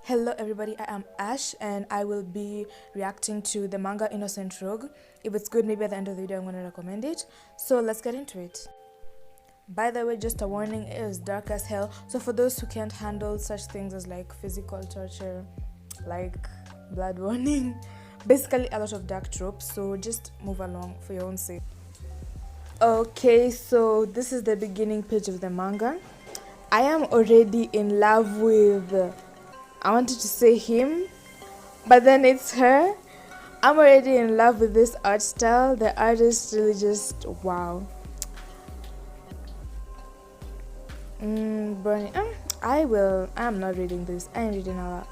Hello everybody, I am Ash and I will be reacting to the manga Innocent Rogue. If it's good, maybe at the end of the video I'm going to recommend it. So let's get into it. By the way, just a warning, it is dark as hell. So for those who can't handle such things as like physical torture, like blood warning, basically a lot of dark tropes, so just move along for your own sake. Okay, so this is the beginning page of the manga. I am already in love with... I wanted to say him, but then it's her. I'm already in love with this art style. The artist really just wow. Bernie, I'm not reading this. I am reading a lot.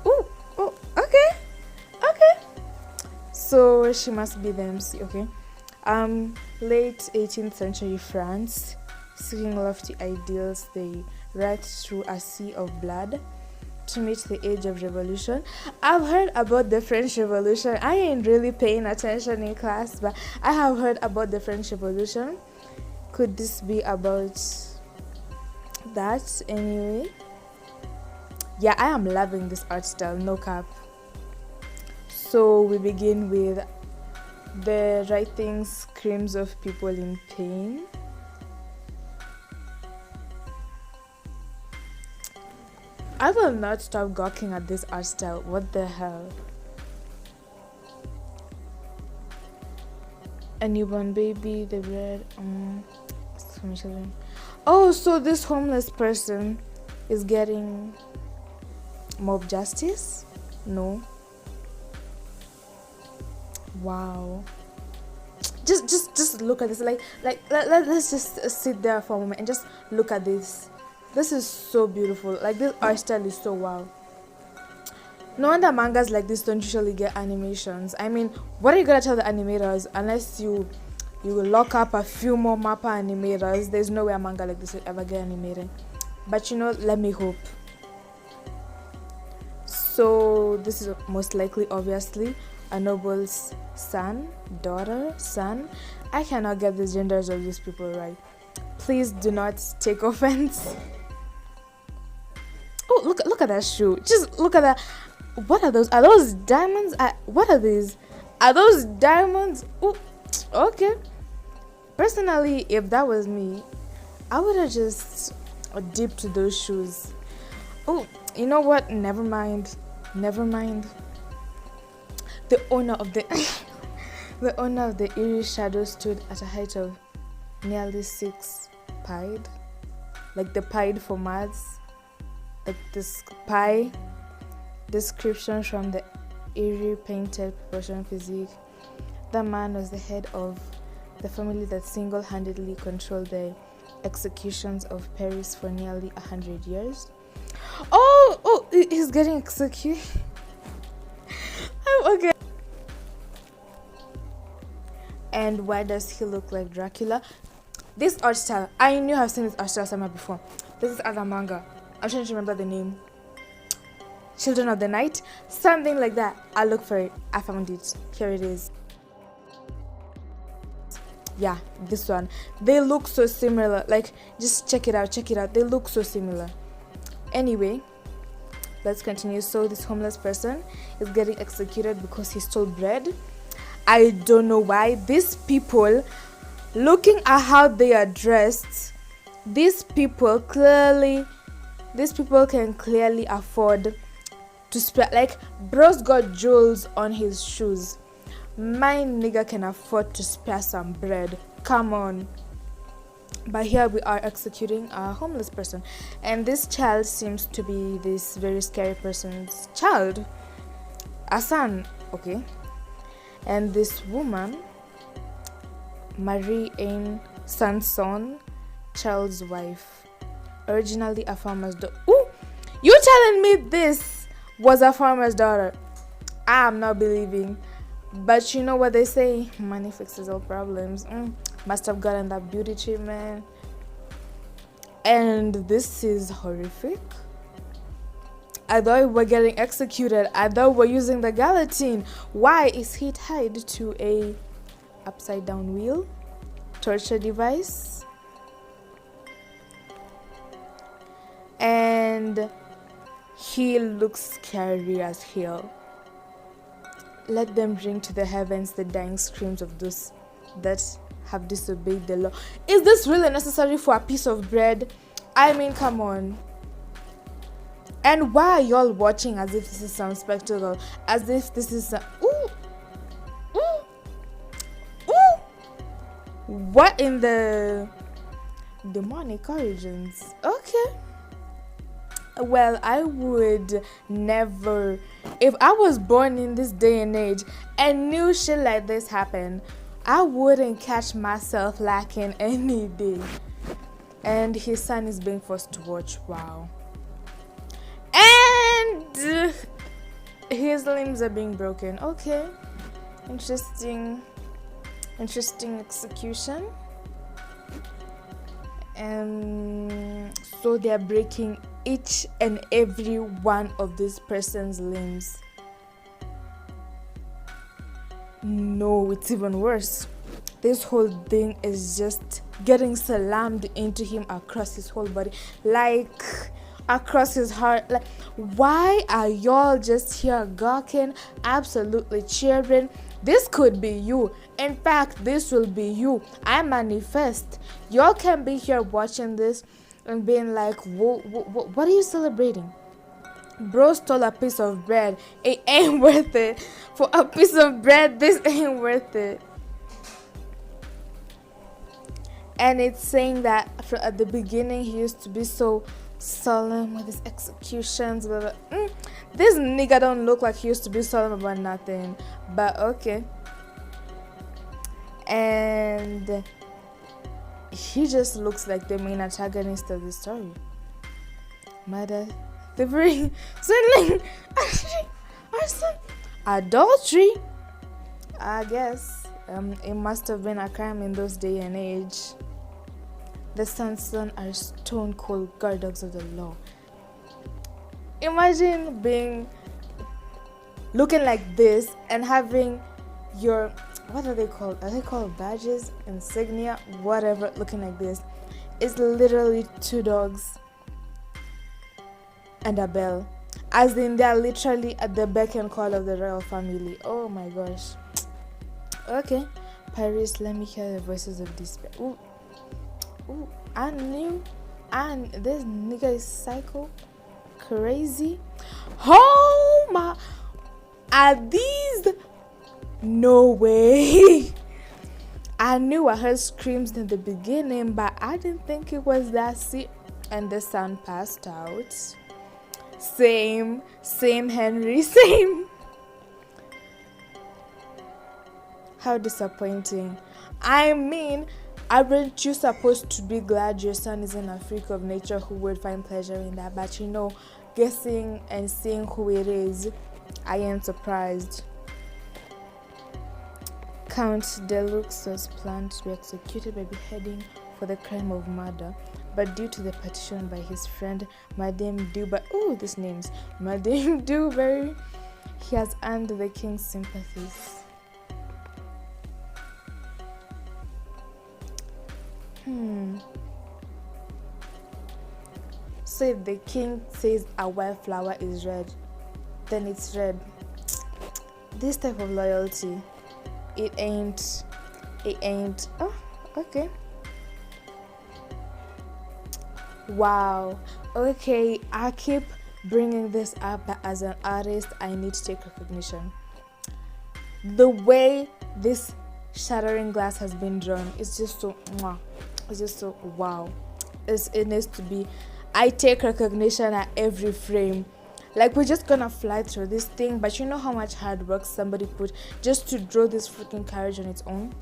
Oh, okay. So she must be the MC. Okay. Late 18th century France. Seeking lofty ideals, they ride through a sea of blood to meet the age of revolution. I've heard about the French Revolution. I ain't really paying attention in class, but I have heard about the French Revolution. Could this be about that anyway? Yeah, I am loving this art style, no cap. So we begin with the writing screams of people in pain. I will not stop gawking at this art style. What the hell? A newborn baby, the bread, children. Oh, so this homeless person is getting mob justice? No. Wow. Just look at this. Let's just sit there for a moment and just look at this. This is so beautiful. Like, this art style is so wow. No wonder mangas like this don't usually get animations. I mean, what are you gonna tell the animators unless you will lock up a few more mappa animators? There's no way a manga like this will ever get animated. But you know, let me hope. So this is most likely, obviously, a noble's son, daughter, son. I cannot get the genders of these people right. Please do not take offense. Oh, look at that shoe. Just look at that. What are those? Are those diamonds? What are these? Are those diamonds? Oh, okay. Personally, if that was me, I would have just dipped those shoes. Oh, you know what? Never mind. The owner of the the owner of the eerie shadow stood at a height of nearly 6 pied, like the pied for maths. Like this pie description from the eerie painted proportion physique. The man was the head of the family that single-handedly controlled the executions of Paris for nearly 100 years. Oh, he's getting executed. Okay. And why does he look like Dracula? This art style, I knew I've seen this art style somewhere before. This is other manga. I'm trying to remember the name. Children of the Night? Something like that. I'll look for it. I found it. Here it is. Yeah, this one. They look so similar. Like, just check it out. They look so similar. Anyway, let's continue. So this homeless person is getting executed because he stole bread. I don't know why. These people, looking at how they are dressed, these people can clearly afford to spend. Like, bro's got jewels on his shoes. My nigga can afford to spare some bread. Come on. But here we are executing a homeless person, and this child seems to be this very scary person's child, a son. Okay. And this woman, Marie-Anne Sanson, child's wife, originally a farmer's daughter. Ooh, you telling me this was a farmer's daughter? I'm not believing. But you know what they say, money fixes all problems. Must have gotten that beauty treatment. And this is horrific. I thought we were getting executed. I thought we were using the guillotine. Why is he tied to a upside down wheel? Torture device? and he looks scary as hell. Let them bring to the heavens the dying screams of those that have disobeyed the law. Is this really necessary for a piece of bread? I mean, come on. And why are y'all watching as if this is some spectacle? As if this is some... Ooh! Ooh! Ooh! What in the... demonic origins? Okay. Well, I would never... If I was born in this day and age and knew shit like this happened, I wouldn't catch myself lacking any day. And his son is being forced to watch. Wow. And his limbs are being broken. Okay. Interesting execution. So they're breaking each and every one of this person's limbs. No, it's even worse. This whole thing is just getting slammed into him across his whole body, like across his heart. Like, why are y'all just here gawking, absolutely cheering? This could be you. In fact, this will be you. I manifest. Y'all can be here watching this and being like, what are you celebrating? Bro stole a piece of bread. It ain't worth it. For a piece of bread, this ain't worth it. And it's saying that at the beginning he used to be so solemn with his executions. Blah, blah. This nigga don't look like he used to be solemn about nothing. But okay. And he just looks like the main antagonist of the story. Murder, thievery, swindling, arson, adultery. I guess it must have been a crime in those day and age. The Sanson are stone cold guard dogs of the law. Imagine looking like this and having your, what are they called? Are they called badges, insignia, whatever, looking like this? It's literally two dogs and a bell. As in, they're literally at the beck and call of the royal family. Oh my gosh. Okay. Paris, let me hear the voices of despair. Ooh. Ooh. And this nigga is psycho. Crazy. Oh my. Are these... No way. I knew I heard screams in the beginning, but I didn't think it was that serious. And the son passed out. Same Henry, same. How disappointing. I mean, aren't you supposed to be glad your son isn't a freak of nature who would find pleasure in that? But you know, guessing and seeing who it is, I am surprised. Count Deluxe was planned to be executed by beheading for the crime of murder, but due to the petition by his friend Madame Dewberry, these names, Madame Dewberry, he has earned the king's sympathies. So if the king says a wildflower is red, then it's red. This type of loyalty, it ain't. Oh, okay. Wow. Okay, I keep bringing this up, but as an artist, I need to take recognition. The way this shattering glass has been drawn, it's just so wow. It needs to be. I take recognition at every frame. Like, we're just gonna fly through this thing, but you know how much hard work somebody put just to draw this freaking carriage on its own?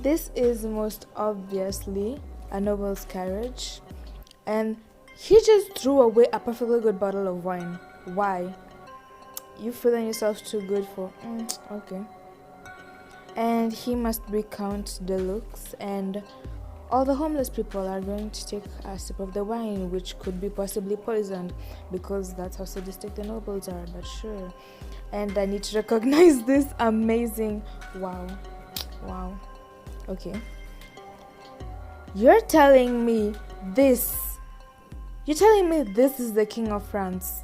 This is most obviously a noble's carriage, and he just threw away a perfectly good bottle of wine. Why? You feeling yourself too good for... okay. And he must be Count Deluxe, and all the homeless people are going to take a sip of the wine, which could be possibly poisoned, because that's how sadistic the nobles are, but sure. And I need to recognize this amazing... Wow. Okay. You're telling me this You're telling me this is the king of France?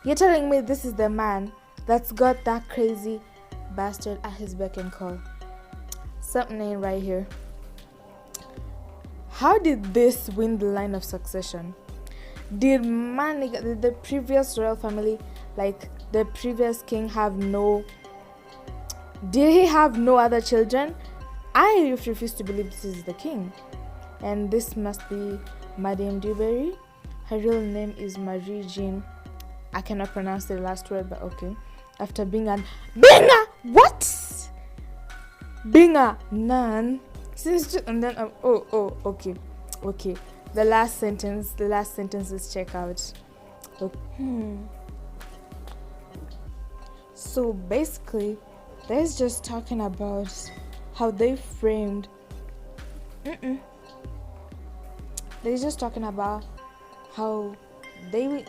You're telling me this is the man that's got that crazy bastard at his beck and call? Something ain't right here. How did this win the line of succession? Did the previous royal family, like the previous king, did he have no other children? I refuse to believe this is the king. And this must be Madame Duberry. Her real name is Marie Jean. I cannot pronounce the last word, but okay. After being a what? Being a nun. And then okay. The last sentence is check out. Okay. So basically, they're just talking about how they framed. They're just talking about how they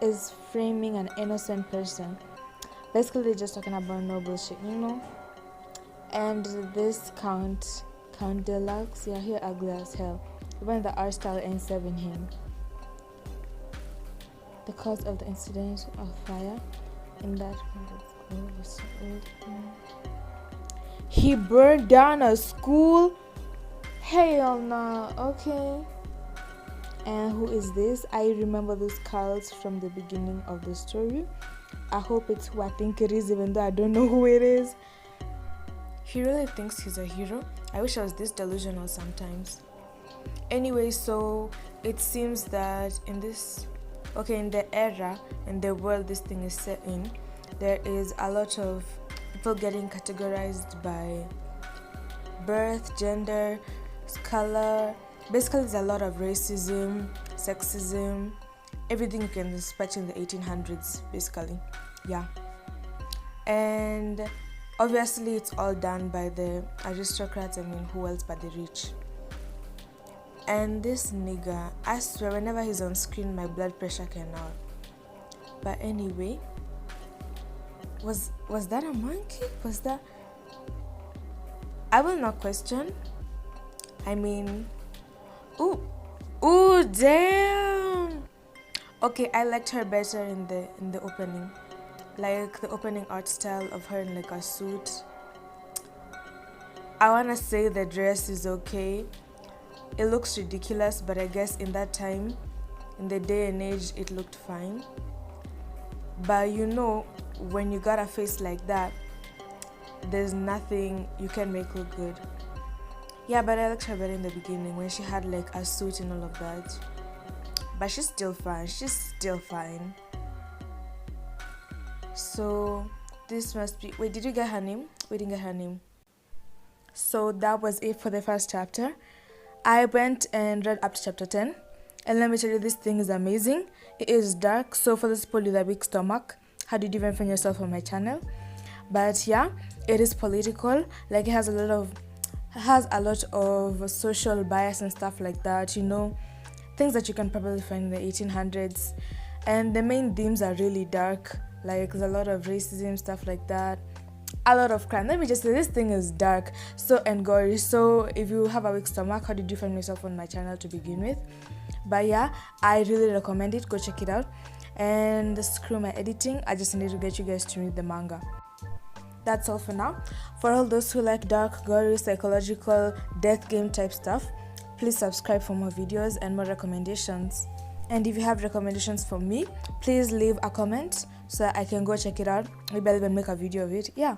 is framing an innocent person. Basically, they're just talking about no bullshit, And this Count Deluxe, yeah, he ugly as hell. Even the art style ain't serving him. The cause of the incident of fire in that was he burned down a school. Hell no. Okay. And who is this? I remember those Carls from the beginning of the story. I hope it's who I think it is, even though I don't know who it is. He really thinks he's a hero. I wish I was this delusional sometimes. Anyway, so it seems that in the era, in the world this thing is set in, there is a lot of people getting categorized by birth, gender, color. Basically, there's a lot of racism, sexism, everything you can expect in the 1800s, basically. Yeah. And obviously, it's all done by the aristocrats. I mean, who else but the rich? And this nigga, I swear, whenever he's on screen, my blood pressure cannot. But anyway, was that a monkey? Was that? I will not question. I mean, ooh, damn. Okay, I liked her better in the opening, like the opening art style of her in like a suit. I wanna say the dress is okay. It looks ridiculous, but I guess in that time, in the day and age, it looked fine. But when you got a face like that, there's nothing you can make look good. Yeah, but I liked her better in the beginning when she had like a suit and all of that. But she's still fine. So this must be. Wait, did you get her name? We didn't get her name. So that was it for the first chapter. I went and read up to chapter 10. And let me tell you, this thing is amazing. It is dark. So for those people with a big stomach, how did you even find yourself on my channel? But yeah, it is political. Like it has a lot of social bias and stuff like that, things that you can probably find in the 1800s. And the main themes are really dark, like there's a lot of racism, stuff like that, a lot of crime. Let me just say, this thing is dark and gory. So if you have a weak stomach, how did you find yourself on my channel to begin with? But yeah, I really recommend it. Go check it out. And screw my editing, I just need to get you guys to read the manga. That's all for now. For all those who like dark, gory, psychological, death game type stuff, please subscribe for more videos and more recommendations. And if you have recommendations for me, please leave a comment so that I can go check it out. Maybe I'll even make a video of it. Yeah.